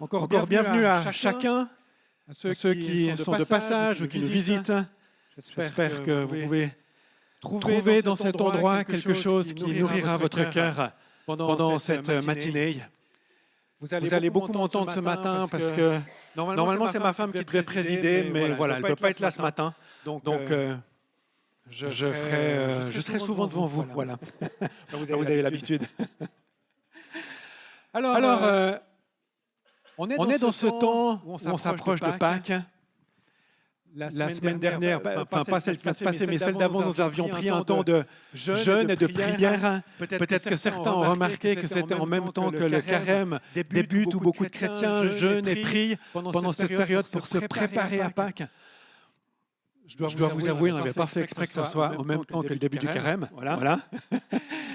Encore bienvenue à chacun, à ceux qui sont de passage ou qui nous visitent. J'espère que vous pouvez trouver dans cet endroit quelque chose qui nourrira votre cœur pendant cette matinée. Vous allez beaucoup m'entendre ce matin parce que normalement c'est ma femme qui devait présider, mais voilà, elle ne peut pas être là ce matin. Donc je serai souvent devant vous. Voilà. Vous avez l'habitude. Alors, on est dans ce temps où on s'approche de Pâques. La semaine dernière, pas celle qui va se passer, mais celle d'avant, nous avions pris un temps de jeûne et de prière. Peut-être que certains ont remarqué que c'était en même temps que le carême débute, où beaucoup de chrétiens jeûnent et prient pendant cette période pour se préparer à Pâques. Je dois vous avouer, on n'avait pas fait exprès que ce soit en même temps que le début du carême. Voilà.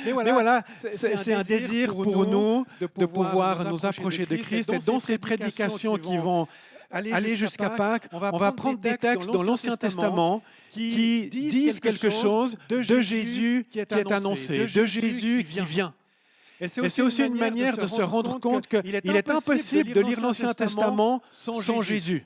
Mais voilà, c'est un désir pour nous de pouvoir nous approcher de Christ. Et dans ces prédications qui vont aller jusqu'à Pâques, on va prendre des textes dans l'Ancien Testament qui disent quelque chose de Jésus qui est annoncé, de Jésus qui vient. Et c'est aussi une manière de se rendre compte qu'il est impossible de lire l'Ancien Testament sans Jésus.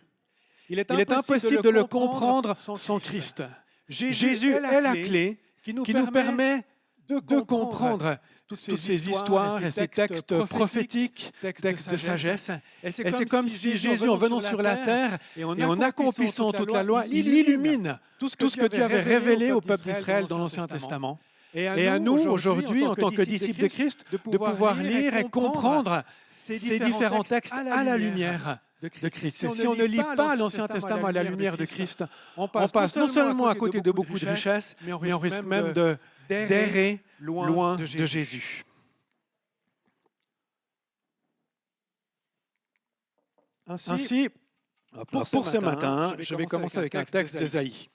Il est impossible de le comprendre sans Christ. Jésus est la clé qui nous permet de comprendre toutes ces histoires et ces textes prophétiques, textes de sagesse. Et c'est comme si Jésus, en venant sur la terre et en accomplissant toute la loi, il illumine tout ce que Dieu avait révélé au peuple d'Israël dans l'Ancien Testament. Et à nous, aujourd'hui, en tant que disciples de Christ, de pouvoir lire et comprendre ces différents textes à la lumière de Christ. Et si on ne lit pas l'Ancien Testament à la lumière de Christ, on passe non seulement à côté de beaucoup de richesses, mais on risque même d'errer loin de Jésus. Ainsi, pour ce matin, je vais commencer avec un texte d'Ésaïe.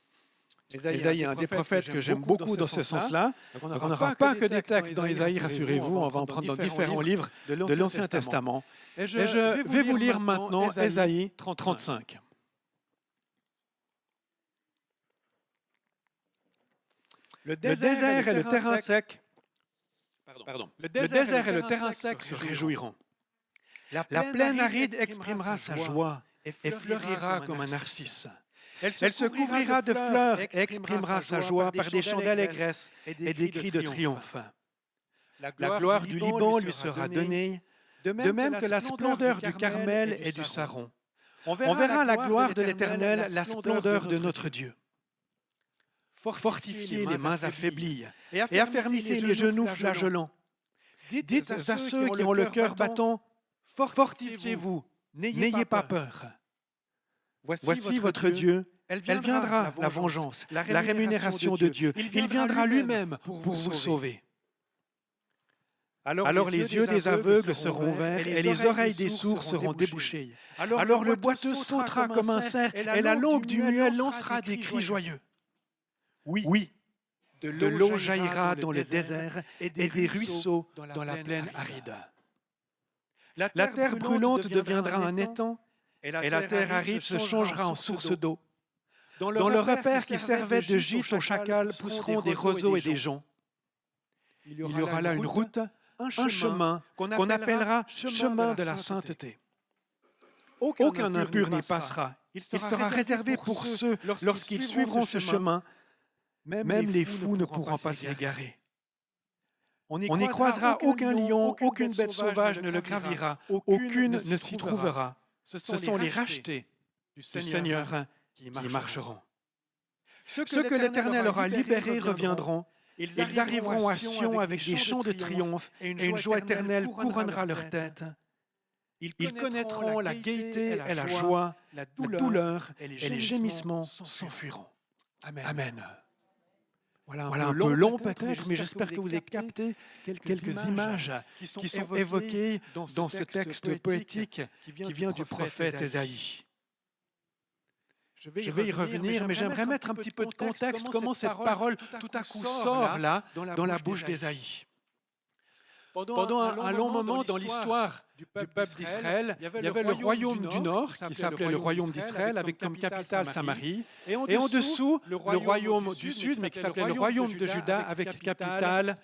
Ésaïe est un des prophètes que j'aime beaucoup dans ce sens-là. Donc on n'aura pas que des textes dans Ésaïe, rassurez-vous, on va en prendre dans différents livres de l'Ancien Testament. Et je vais vous lire maintenant Ésaïe 35. Le désert et le terrain sec, le désert et le terrain sec se réjouiront. La plaine aride exprimera sa joie et fleurira comme un narcisse. Elle se couvrira de fleurs et exprimera sa joie par des chants d'allégresse et des cris de triomphe. La gloire du Liban lui sera donnée, de même que la splendeur du Carmel et du Saron. On verra la gloire de l'Éternel, la splendeur de notre Dieu. Fortifiez les mains affaiblies et affermissez les genoux flageolants. Dites à ceux qui ont le cœur battant, fortifiez-vous, n'ayez pas peur. Voici votre Dieu, elle viendra, la vengeance, la rémunération de Dieu. Il viendra lui-même pour vous sauver. Alors les yeux des aveugles seront ouverts et les oreilles des sourds seront débouchées. Alors le boiteux sautera comme un cerf et la langue du muet lancera des cris joyeux. Oui, de l'eau jaillira dans le désert et des ruisseaux dans la plaine aride. La terre brûlante deviendra un étang et la terre aride se changera en source d'eau. Dans le repère qui servait de gîte aux chacals pousseront des roseaux et des joncs. Il y aura là une route, un chemin qu'on appellera chemin de la sainteté. Aucun impur n'y passera. Il sera réservé pour ceux, lorsqu'ils suivront ce chemin, même les fous ne pourront pas s'y égarer. On n'y croisera aucun lion, aucune bête sauvage ne le gravira, aucune ne s'y trouvera. Ce sont les rachetés du Seigneur qui marcheront. Ceux que l'Éternel aura libérés reviendront. Ils arriveront à Sion avec des chants de triomphe et une joie éternelle couronnera leur tête. Ils connaîtront la gaieté et la joie, la douleur et les gémissements s'enfuiront. Amen. Voilà un peu long peut-être, mais j'espère que vous avez capté quelques images qui sont évoquées dans ce texte poétique qui vient du prophète Ésaïe. Je vais y revenir, mais j'aimerais mettre un petit peu de contexte, comment cette parole tout à coup sort là, dans la bouche d'Ésaïe. Pendant un long moment dans l'histoire du peuple d'Israël, il y avait le royaume du Nord, qui s'appelait le royaume d'Israël, avec comme capitale Samarie, et en dessous, le royaume du Sud, mais qui s'appelait le royaume de Juda, avec capitale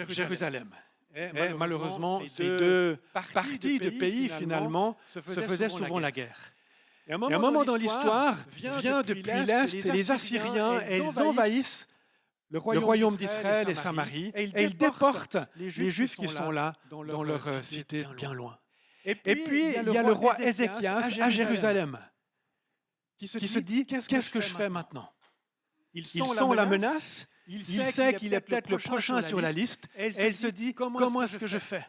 Jérusalem. Et malheureusement, ces deux parties de pays, finalement, se faisaient souvent la guerre. Et un moment dans l'histoire vient depuis l'Est, les Assyriens, et ils envahissent le royaume d'Israël et Samarie, et ils déportent les Juifs qui sont là, dans leur cité bien loin. Et puis, il y a le roi Ézéchias à Jérusalem, qui se dit, qu'est-ce que je fais maintenant? Il sent la menace, il sait qu'il est peut-être le prochain sur la liste, et il se dit, comment est-ce que je fais?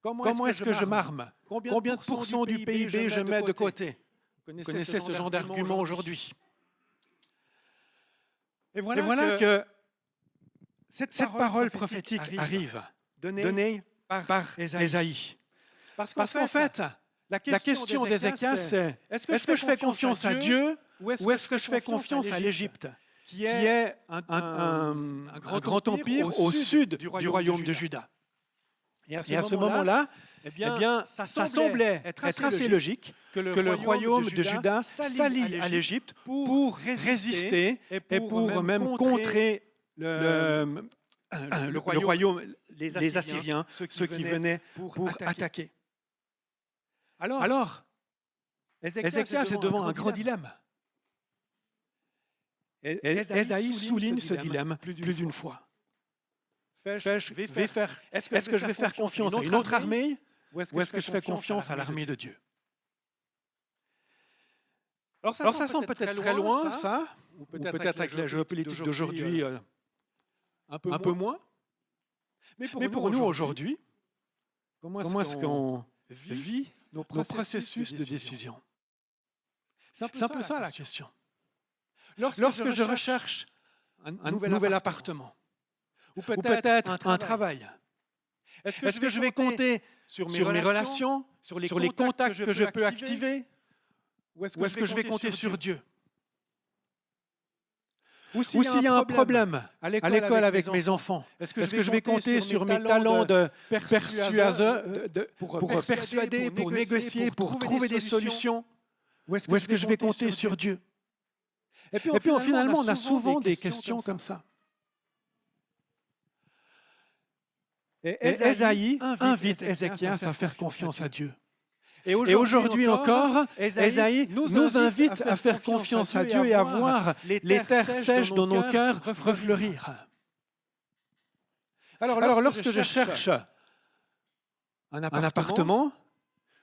Comment est-ce que je m'arme? Combien de pourcents du PIB je mets de côté? Vous connaissez ce genre d'argument aujourd'hui. Et voilà que cette parole prophétique arrive, donnée par Ésaïe. Parce qu'en fait, la question d'Ézéchias, c'est est-ce que je fais confiance à Dieu ou est-ce que je fais confiance à l'Égypte, qui est un grand empire au sud du royaume de Juda? Et à ce moment-là, eh bien, ça semblait être assez logique que le royaume de Juda s'allie à l'Égypte pour résister et pour même contrer le royaume, les Assyriens, ceux qui venaient pour attaquer. Alors, Ézéchias est devant un grand dilemme. Et Ésaïe souligne ce dilemme plus d'une fois. Est-ce que je vais faire confiance à une autre armée ou est-ce que je fais confiance à l'armée de Dieu? Alors ça semble peut-être très loin, ça, ou peut-être avec la géopolitique d'aujourd'hui un peu moins. Mais pour nous aujourd'hui, comment est-ce qu'on vit nos processus de décision? C'est un peu ça la question. Lorsque je recherche un nouvel appartement, ou peut-être un travail, est-ce que je vais compter sur mes relations, sur les contacts que je peux activer, ou est-ce que je vais compter sur Dieu? Ou s'il y a un problème à l'école avec mes enfants, est-ce que je vais compter sur mes talents de persuaseur, pour persuader, pour négocier, pour trouver des solutions, ou est-ce que je vais compter sur Dieu? Et puis finalement, on a souvent des questions comme ça. Et Ésaïe invite Ézéchias à faire confiance à Dieu. Et aujourd'hui encore, Ésaïe nous invite à faire confiance à Dieu et à voir les terres sèches dans nos cœurs refleurir. Alors lorsque je cherche un appartement,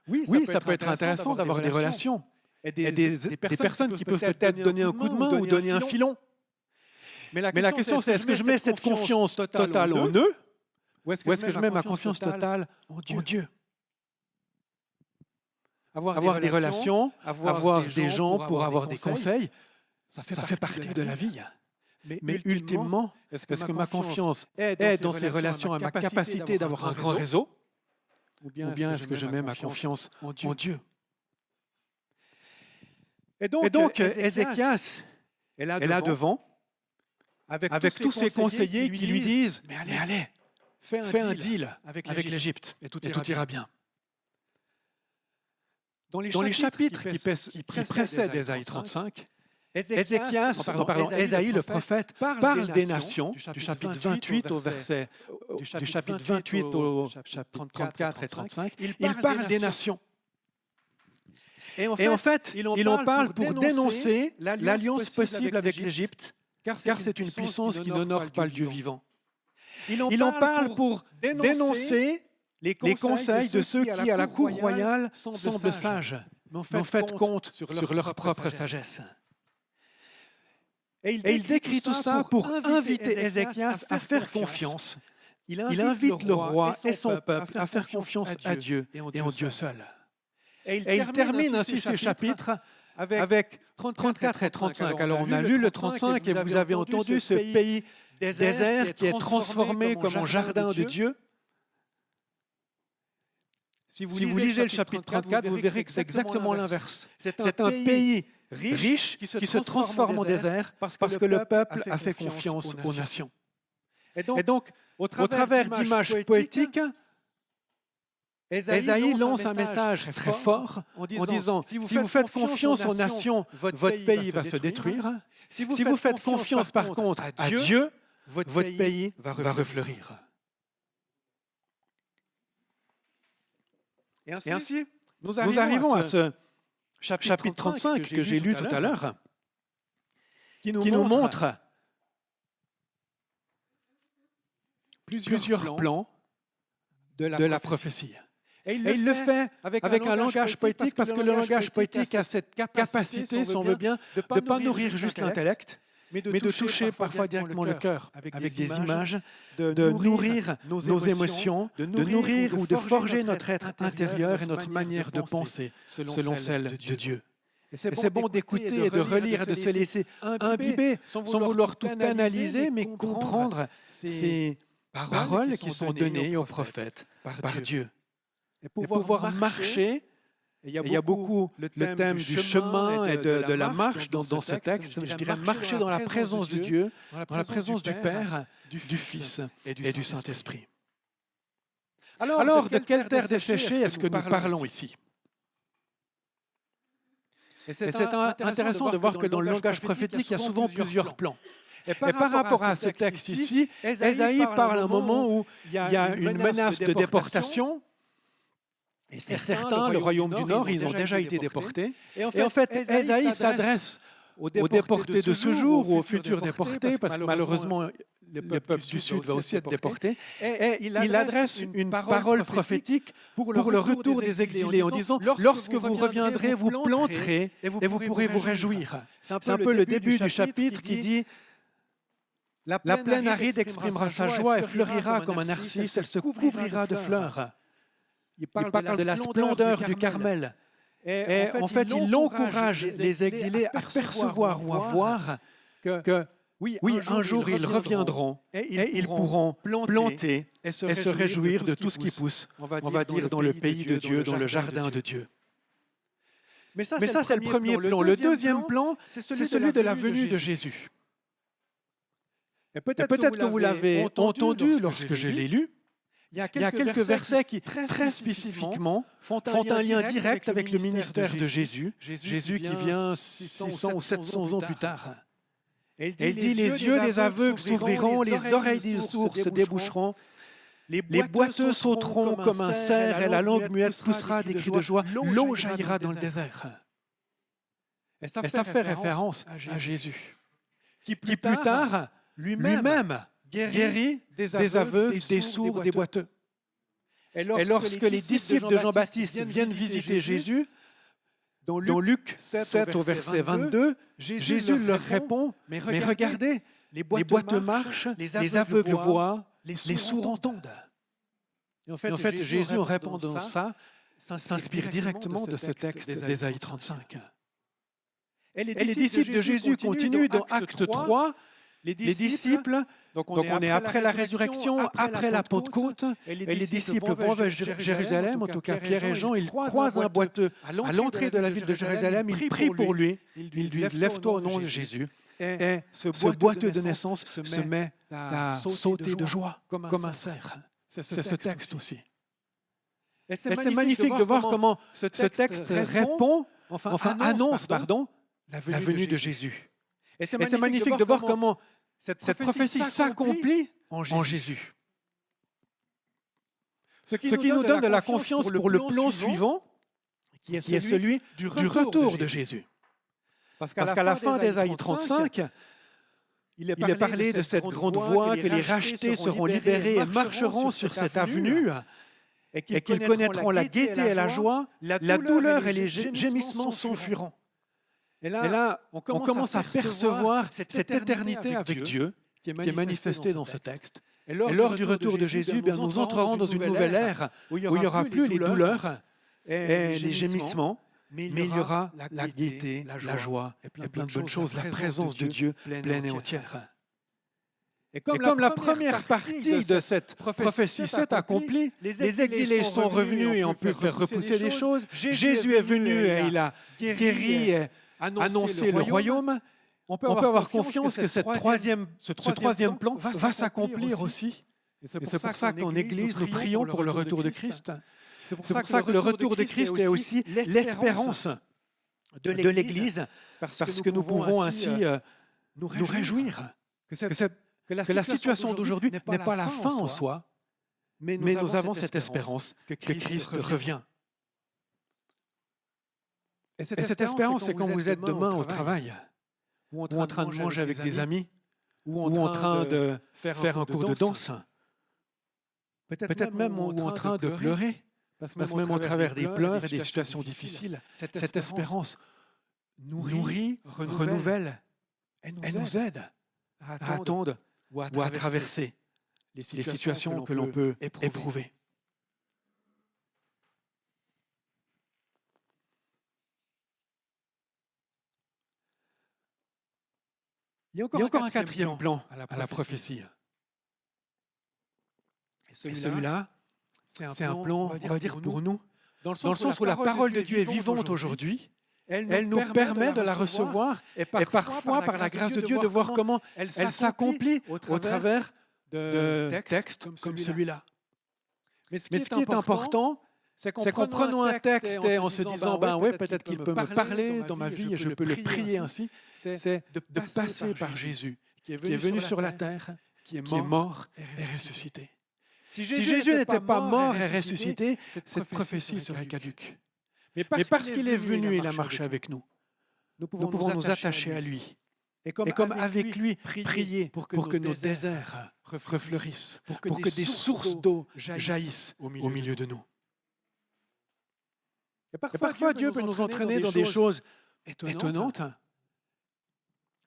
oui, ça peut être intéressant d'avoir des relations et des personnes qui peuvent peut-être donner un coup de main ou donner un filon. Mais la question, c'est est-ce que je mets cette confiance totale en eux ou est-ce que je mets ma confiance totale en Dieu? Avoir des relations, avoir des gens pour avoir des conseils, ça fait partie de la vie. Mais ultimement, est-ce que ma confiance est dans ces relations, à ma capacité d'avoir un grand réseau, ou bien est-ce que je mets ma confiance en Dieu? Et donc Ézéchias est là devant, avec tous ses conseillers qui lui disent « Mais allez, fais un deal avec l'Égypte et tout ira bien ». Dans les chapitres qui précèdent Ésaïe 35, Ésaïe le prophète parle des nations, du chapitre 28 au verset, du chapitre 28 au chapitre 34 et 35, il parle des nations. Et en fait, il en parle pour dénoncer l'alliance possible avec l'Égypte, car c'est une puissance qui n'honore pas le Dieu vivant. Il en parle pour dénoncer les conseils de ceux qui, à la cour royale, semblent sages, mais en fait comptent sur leur propre sagesse. Et il décrit tout ça pour inviter Ézéchias à faire confiance. Il invite le roi et son peuple à faire confiance à Dieu et en Dieu seul. Et il termine ainsi ce chapitre avec 34 et 35. Alors on a lu le 35 et vous avez entendu ce pays désert qui est transformé comme un jardin de Dieu. Si vous lisez le chapitre 34, vous verrez que c'est exactement l'inverse. C'est un pays riche qui se transforme en désert parce que le peuple a fait confiance aux nations. Et donc, au travers d'images poétiques, Ésaïe lance un message très fort en disant « Si vous faites confiance aux nations, votre pays va se détruire. Si vous faites confiance par contre à Dieu, votre pays va refleurir. » Et ainsi, nous arrivons à ce chapitre 35 que j'ai lu tout à l'heure, qui nous montre plusieurs plans de la prophétie. Et il le fait avec un langage poétique, parce que le langage poétique a cette capacité, si on veut bien, de ne pas nourrir juste l'intellect, mais de toucher parfois directement le cœur, avec des images, de nourrir nos émotions, de nourrir ou de forger notre être intérieur et notre manière de penser selon celle de Dieu. Et c'est bon d'écouter et de relire et de se laisser imbiber sans vouloir tout analyser, mais comprendre ces paroles qui sont données aux prophètes par Dieu. Et pouvoir marcher. Il y a beaucoup le thème du chemin et de la marche dans ce texte. Je dirais marcher dans la présence de Dieu, dans la présence du Père, du Fils et du Saint-Esprit. Alors, de quelle terre desséchée est-ce que nous parlons ici? Et c'est intéressant de voir que dans le langage prophétique, il y a souvent plusieurs plans. Et par rapport à ce texte ici, Ésaïe parle à un moment où il y a une menace de déportation. Et certains, le royaume du Nord, ils ont déjà été déportés. Et en fait, Ésaïe s'adresse aux déportés de ce jour ou aux futurs déportés, parce que malheureusement, le peuple du Sud va aussi être déporté. Et il adresse une parole prophétique pour le retour des exilés en disant « Lorsque vous reviendrez, vous planterez et vous pourrez vous réjouir ». C'est un peu le début du chapitre qui dit « La plaine aride exprimera sa joie et fleurira comme un narcisse, elle se couvrira de fleurs ». Il parle de la splendeur du Carmel. Et en fait, il encourage les exilés à percevoir ou à voir que, oui, un jour ils reviendront et ils pourront planter et se réjouir de tout ce qui pousse, on va dire, dans le pays de Dieu, dans le jardin de Dieu. Mais ça, c'est le premier plan. Le deuxième plan, c'est celui de la venue de Jésus. Et peut-être que vous l'avez entendu lorsque je l'ai lu. Il y a quelques versets qui, très spécifiquement, font un lien direct avec le ministère de Jésus, Jésus qui vient 600 ou 700 ans plus tard. Et il dit, les yeux des aveugles s'ouvriront, les oreilles des sourds se déboucheront, les boiteux sauteront comme un cerf et la langue muette poussera des cris de joie, l'eau jaillira dans le désert. Et ça fait référence à Jésus, qui plus tard, lui-même, guérit des aveugles, des sourds, des boiteux. Et lorsque les disciples de Jean-Baptiste viennent visiter Jésus, dans Luc 7 au verset 22, Jésus leur répond, « Mais regardez, les boiteux marchent, les aveugles voient, les sourds entendent. » Et en fait, Jésus, en répondant ça, s'inspire directement de ce texte d'Ésaïe 35. Et les disciples de Jésus continuent dans Acte 3. Les disciples, donc on est après la résurrection, après la Pentecôte, et les disciples vont vers Jérusalem, en tout cas Pierre et Jean, ils croisent un boiteux à l'entrée de la ville de Jérusalem, ils prient pour lui, ils lui disent « Lève-toi au nom de Jésus ». Et ce boiteux de naissance se met à sauter de joie, comme un cerf. C'est ce texte aussi. Et c'est magnifique de voir comment ce texte répond, annonce la venue de Jésus. Et c'est magnifique de voir comment cette prophétie s'accomplit en Jésus. Ce qui nous donne de la confiance pour le plan suivant, qui est celui du retour de Jésus. Parce qu'à la fin d'Ésaïe 35, il est parlé de cette grande voie, que les rachetés seront libérés et marcheront sur cette avenue, et qu'ils connaîtront la gaieté et la joie, la douleur et les gémissements s'enfuiront. Et là, on commence à percevoir cette éternité avec Dieu qui est manifestée dans ce texte. Et lors du retour de Jésus, nous entrerons dans une nouvelle ère où il n'y aura plus les douleurs et les gémissements, mais il y aura la gaieté, la joie et plein de bonnes choses, la présence de Dieu pleine et entière. Et comme la première partie de cette prophétie s'est accomplie, les exilés sont revenus et ont pu faire repousser les choses. Jésus est venu et il a guéri et annoncer le royaume, on peut avoir confiance que ce troisième plan va s'accomplir aussi. Et c'est pour ça qu'en Église, nous prions pour le retour de Christ. C'est pour ça que le retour de Christ est aussi l'espérance de l'Église, parce que nous pouvons ainsi nous réjouir que la situation d'aujourd'hui n'est pas la fin en soi, mais nous avons cette espérance que Christ revient. Et cette espérance, c'est quand vous êtes demain au travail, ou en train de manger avec des amis, ou en train de faire un cours de danse, peut-être même ou en train de pleurer, parce que même au travers des pleurs et des situations difficiles, cette espérance nourrit, renouvelle et nous aide à attendre ou à traverser les situations que l'on peut éprouver. Il y a encore un quatrième plan à la prophétie. Et celui-là, c'est un plan, on va dire, pour nous, dans le sens où la parole de Dieu est vivante aujourd'hui. Elle nous permet de la recevoir et parfois, par la grâce de Dieu, de voir comment elle s'accomplit au travers de textes comme celui-là. Mais ce qui est important, c'est qu'en prenant un texte et en se disant, ben ouais, peut-être qu'il peut me parler dans ma vie et je peux le prier ainsi, c'est de passer par Jésus, qui est venu sur la terre, qui est mort et ressuscité. Si Jésus n'était pas mort et ressuscité, cette prophétie serait caduque. Mais parce qu'il est venu, il a marché avec nous. Nous pouvons nous attacher à lui. Et comme avec lui, prier pour que nos déserts refleurissent, pour que des sources d'eau jaillissent au milieu de nous. Et parfois, Dieu peut nous entraîner dans des choses étonnantes.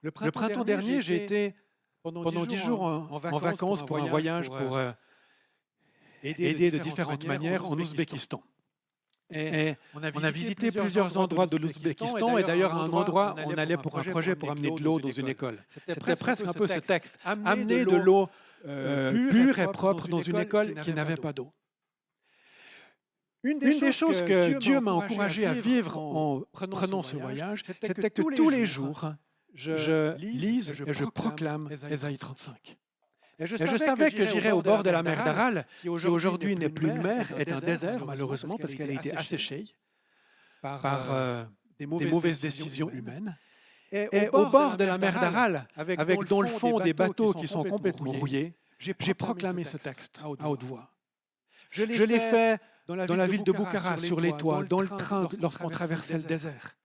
Le printemps dernier, j'ai été pendant 10 jours en vacances pour un voyage pour aider de différentes manières en Ouzbékistan. Et on a visité plusieurs endroits de l'Ouzbékistan et d'ailleurs à un endroit, on allait pour un projet pour amener de l'eau dans une école. C'était presque un peu ce texte, amener de l'eau pure et propre dans une école qui n'avait pas d'eau. Une des choses que Dieu m'a encouragé à vivre en prenant ce voyage, c'était que tous les jours, je lise et je proclame Ésaïe 35. Et je savais que j'irais au bord de la mer d'Aral, qui aujourd'hui n'est plus une mer, est un désert, malheureusement, parce qu'elle a été asséchée par des mauvaises décisions humaines. Et au bord de la mer d'Aral, avec dans le fond des bateaux qui sont complètement rouillés, j'ai proclamé ce texte à haute voix. Je l'ai fait dans la ville de Bukhara, sur les toits, dans le train, lorsqu'on traversait le désert.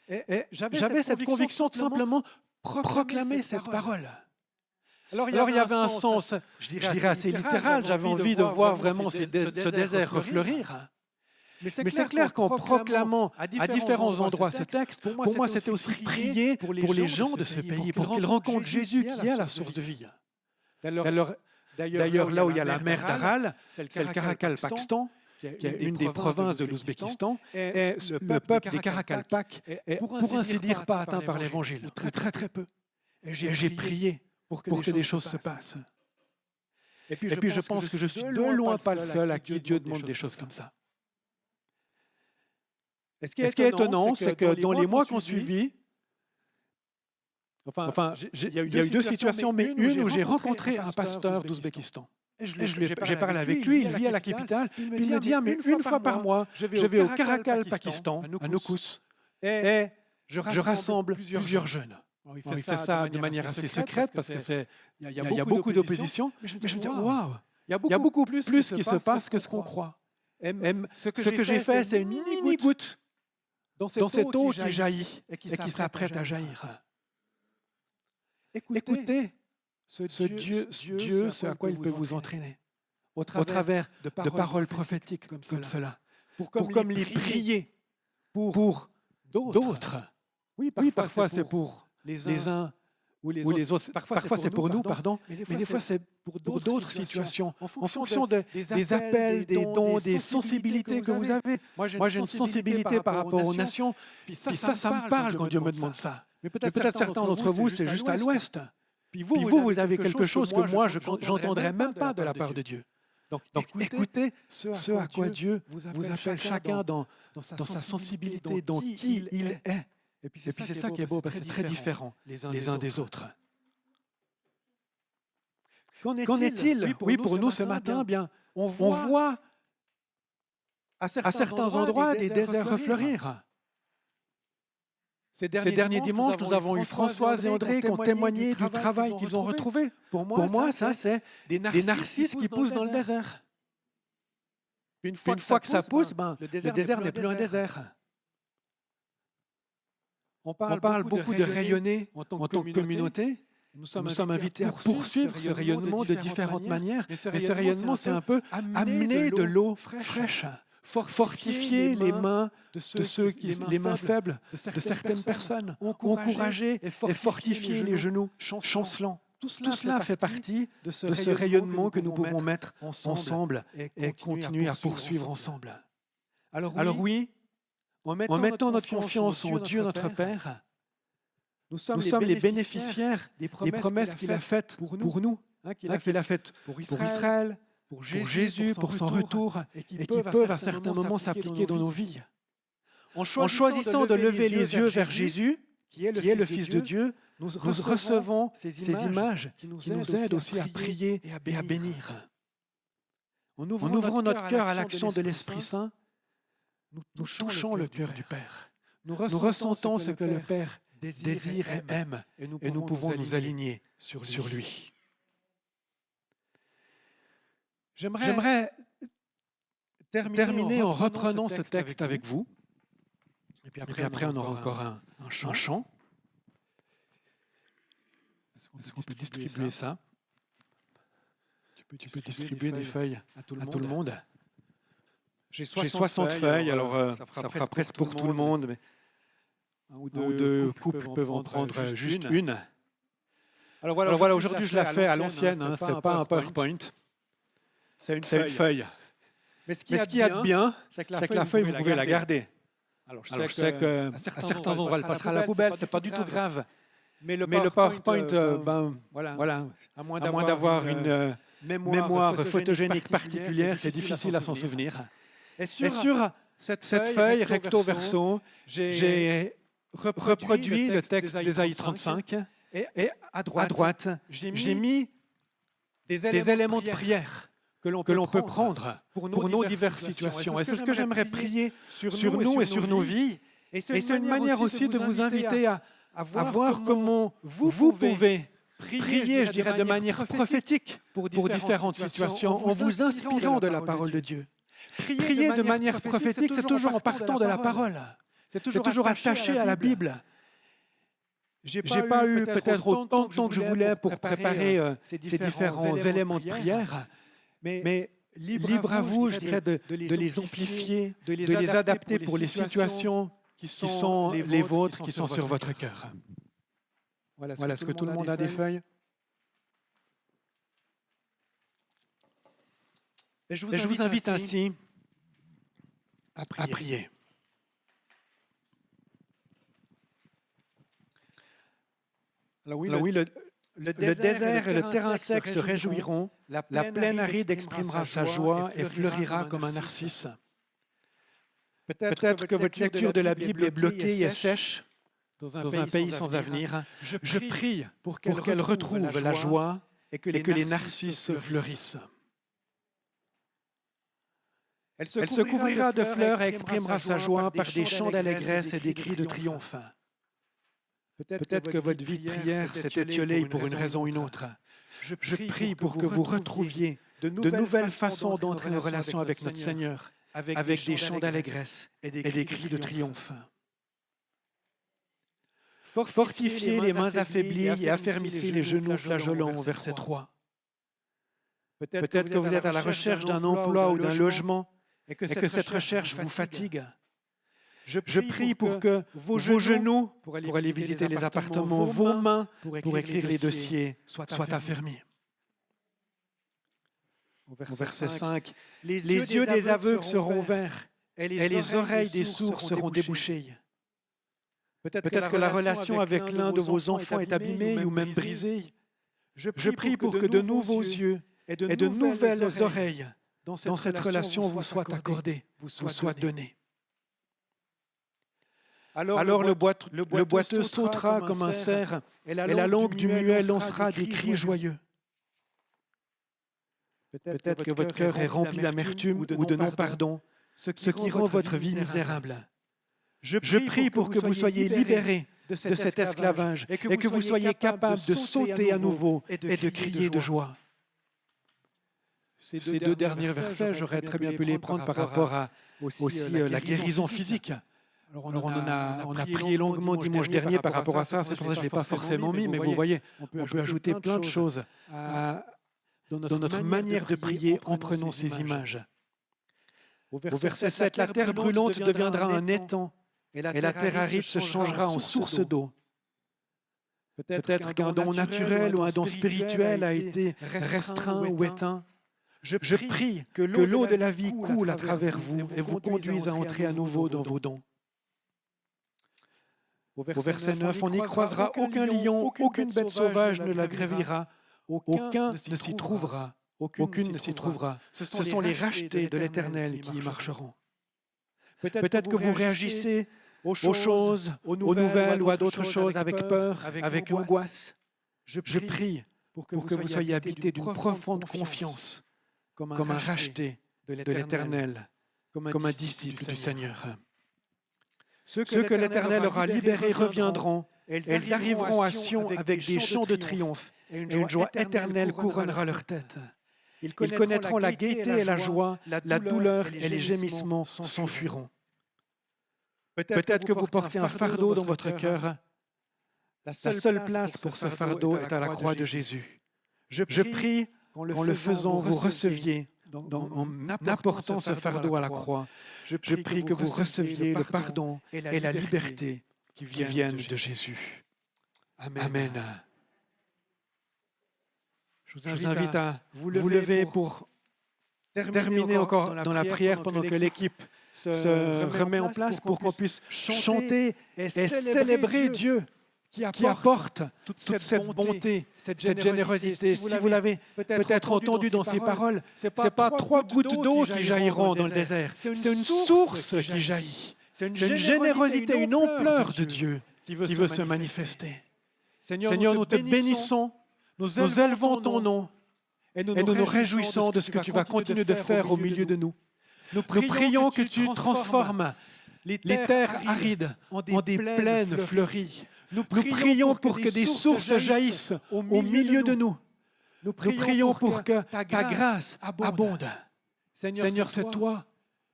Et j'avais cette conviction de simplement proclamer cette parole. Alors il y avait un sens, je dirais assez littéral, j'avais envie de voir vraiment ce désert refleurir. Mais c'est clair qu'en proclamant à différents endroits ce texte, pour moi c'était aussi prier pour les gens de ce pays, pour qu'ils rencontrent Jésus qui est la source de vie. D'ailleurs, là où il y a la mer d'Aral, c'est le Karakalpakstan, qui est une des provinces de l'Ouzbékistan, et le peuple des Karakalpak est, pour ainsi dire, pas atteint par l'Évangile, très peu. Et j'ai prié pour que des choses se passent. Et puis je pense que je suis de loin pas le seul à qui Dieu demande des choses comme ça. Et ce qui est étonnant, c'est que dans les mois qui ont suivi, il y a eu 2 situations, mais une où j'ai rencontré un pasteur d'Ouzbékistan. J'ai parlé avec lui, il vit à la capitale, puis il me dit, mais une fois par mois, je vais au Karakal, Pakistan, à Noukous, et je rassemble plusieurs jeunes. Il fait ça de manière assez secrète parce qu'il y a beaucoup d'opposition, mais je me dis, waouh, il y a beaucoup plus qui se passe que ce qu'on croit. Ce que j'ai fait, c'est une mini-goutte dans cette eau qui jaillit et qui s'apprête à jaillir. Écoutez ce Dieu, ce à quoi il peut vous entraîner, au travers de paroles prophétiques comme cela, pour comme les prier pour d'autres. Oui, parfois c'est pour les uns ou les autres. Parfois c'est pour nous, pardon, mais des fois c'est pour d'autres situations, en fonction des appels, des dons, des sensibilités que vous avez. Moi j'ai une sensibilité par rapport aux nations, puis ça me parle quand Dieu me demande ça. Mais peut-être certains d'entre vous, c'est juste à l'ouest. Puis vous avez quelque chose que moi, je n'entendrai même pas de la part de Dieu. Donc écoutez ce à quoi Dieu vous appelle chacun dans sa sensibilité, dans qui il est. Et puis c'est ça qui est beau, parce que c'est très différent les uns des autres. Qu'en est-il, oui, pour nous ce matin, bien, on voit à certains endroits des déserts refleurir. Ces derniers dimanches, nous avons eu Françoise et André qui ont témoigné du travail qu'ils ont retrouvé. Pour moi, ça, c'est des narcisses qui poussent dans le désert. Une fois que ça pousse, le désert n'est plus un désert. On parle beaucoup de rayonner en tant que communauté. Nous sommes invités à poursuivre ce rayonnement de différentes manières. Mais ce rayonnement, c'est un peu amener de l'eau fraîche, fortifier les mains les mains faibles de certaines personnes, encourager et fortifier les genoux chancelants. Tout cela fait partie de ce rayonnement que nous pouvons mettre ensemble et continuer à poursuivre ensemble. Alors oui, en mettant notre confiance en Dieu notre Père, nous sommes les bénéficiaires des promesses qu'il a faites pour nous, qu'il a faites pour Israël, pour Jésus, pour son retour, et qui peuvent à certains moments s'appliquer dans nos vies. En choisissant de lever les yeux vers Jésus, qui est le Fils de Dieu, nous recevons ces images qui nous aident aussi à prier et à bénir. En ouvrant notre cœur à l'action de l'Esprit Saint, nous touchons le cœur du Père. Nous ressentons ce que le Père désire et aime, et nous pouvons nous aligner sur lui. J'aimerais terminer en reprenant ce texte avec vous. Et puis après, on aura encore un chant. Est-ce qu'on peut distribuer ça? Tu peux distribuer des feuilles à tout le monde. J'ai 60 feuilles, alors ça fera presque pour tout le monde. Mais un ou deux couples peuvent en prendre juste une. Alors voilà, aujourd'hui je la fais à l'ancienne, ce n'est pas un PowerPoint. C'est une feuille. Mais ce qu'il y a de bien, c'est que la feuille, vous pouvez la garder. Alors je sais qu'à certains endroits, elle passera à la poubelle, ce n'est pas du tout grave. Mais le PowerPoint, voilà, à moins d'avoir une mémoire photogénique particulière, c'est difficile à s'en souvenir. Et sur cette feuille recto verso, j'ai reproduit le texte d'Ésaïe 35 et à droite, j'ai mis des éléments de prière que l'on peut prendre pour nos diverses situations. Et c'est ce que j'aimerais prier sur nous et sur nos vies. Et c'est une manière aussi de vous inviter à voir comment vous pouvez prier, je dirais, de manière prophétique pour différentes situations, en vous inspirant de la parole de Dieu. Prier de manière prophétique, c'est toujours en partant de la parole. C'est toujours attaché à la Bible. Je n'ai pas eu peut-être autant de temps que je voulais pour préparer ces différents éléments de prière, mais libre à vous, je dirais, de les amplifier, de les adapter pour les situations qui sont les vôtres, qui sont sur votre cœur. Voilà, est-ce que tout le monde a des feuilles? Et je vous invite ainsi à prier. Alors oui, le désert et le terrain sec se réjouiront, la plaine aride exprimera sa joie et fleurira comme un narcisse. Peut-être que votre lecture de la Bible est bloquée et sèche dans un pays sans avenir. Je prie pour qu'elle retrouve la joie et que les narcisses fleurissent. Elle se couvrira de fleurs et exprimera sa joie par des chants d'allégresse et des cris de triomphe. Peut-être que votre vie de prière s'est étiolée pour une raison ou une autre. Je prie pour que vous retrouviez de nouvelles façons d'entrer en relation avec notre Seigneur, avec des chants d'allégresse et des cris de triomphe. Fortifiez les mains affaiblies et affermissez les genoux flageolants, verset 3. Peut-être que vous êtes à la recherche d'un emploi ou d'un logement et que cette recherche vous fatigue. Je prie pour que vos genoux, pour aller visiter les appartements, vos mains, pour écrire les dossiers, soient affermis. Au verset 5, les yeux des aveugles seront ouverts et les oreilles des sourds seront débouchées. Peut-être que la relation avec l'un de vos enfants est abîmée ou même brisée. Je prie pour que de nouveaux yeux et de nouvelles oreilles dans cette relation vous soient accordées, vous soient données. Alors le boiteux sautera comme un cerf et la langue du muet lancera des cris joyeux. Peut-être que votre cœur est rempli d'amertume ou de non-pardon, ce qui rend votre vie misérable. Je prie pour que vous soyez libérés de cet esclavage et que vous soyez capables de sauter à nouveau et de crier de joie. Ces deux derniers versets, j'aurais très bien pu les prendre par rapport à aussi la guérison physique. Alors on a prié longuement dimanche dernier par rapport à ça, c'est pour ça que je ne l'ai pas forcément mis, mais vous voyez, on peut ajouter plein de choses dans notre manière de prier en prenant ces images. Au verset 7, la terre brûlante deviendra un étang et la terre aride se changera en source d'eau. Peut-être qu'un don naturel ou un don spirituel a été restreint ou éteint. Je prie que l'eau de la vie coule à travers vous et vous conduise à entrer à nouveau dans vos dons. Au verset 9, on n'y croisera aucun lion, aucune bête sauvage ne la gravira, aucun ne s'y trouvera, aucune ne s'y trouvera. Ce sont les rachetés de l'Éternel qui y marcheront. Peut-être que vous réagissez aux choses, aux nouvelles ou à d'autres choses avec peur, avec angoisse. Je prie pour que vous soyez habités d'une profonde confiance, comme un racheté de l'Éternel, comme un disciple du Seigneur. Ceux que l'Éternel aura libérés reviendront, elles arriveront à Sion avec des chants de triomphe, et une joie éternelle couronnera leur tête. Ils connaîtront la gaieté et la joie, la douleur et les gémissements s'enfuiront. Peut-être que vous portez un fardeau dans votre cœur. La seule place pour ce fardeau est à la croix de Jésus. Je prie qu'en le faisant, vous receviez, en apportant ce fardeau à la croix, je prie que vous receviez le pardon et la liberté qui viennent de Jésus. Amen. Je vous invite à vous lever pour terminer encore dans la prière pendant que l'équipe se remet en place pour qu'on puisse chanter et célébrer Dieu qui apporte toute cette bonté, cette générosité. Si vous l'avez peut-être entendu dans ces paroles, ce n'est pas 3 gouttes d'eau qui jailliront dans le désert, c'est une source qui jaillit. C'est une générosité, une ampleur de Dieu qui veut se manifester. Seigneur, nous te bénissons, nous élevons ton nom et nous nous réjouissons de ce que tu vas continuer de faire au milieu de nous. Nous prions que tu transformes les terres arides en des plaines fleuries. Nous prions pour que des sources jaillissent au milieu de nous. Nous prions pour que ta grâce abonde. Seigneur, c'est toi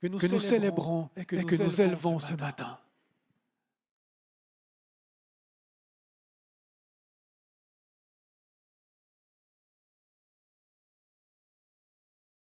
que nous célébrons et que nous élevons ce matin.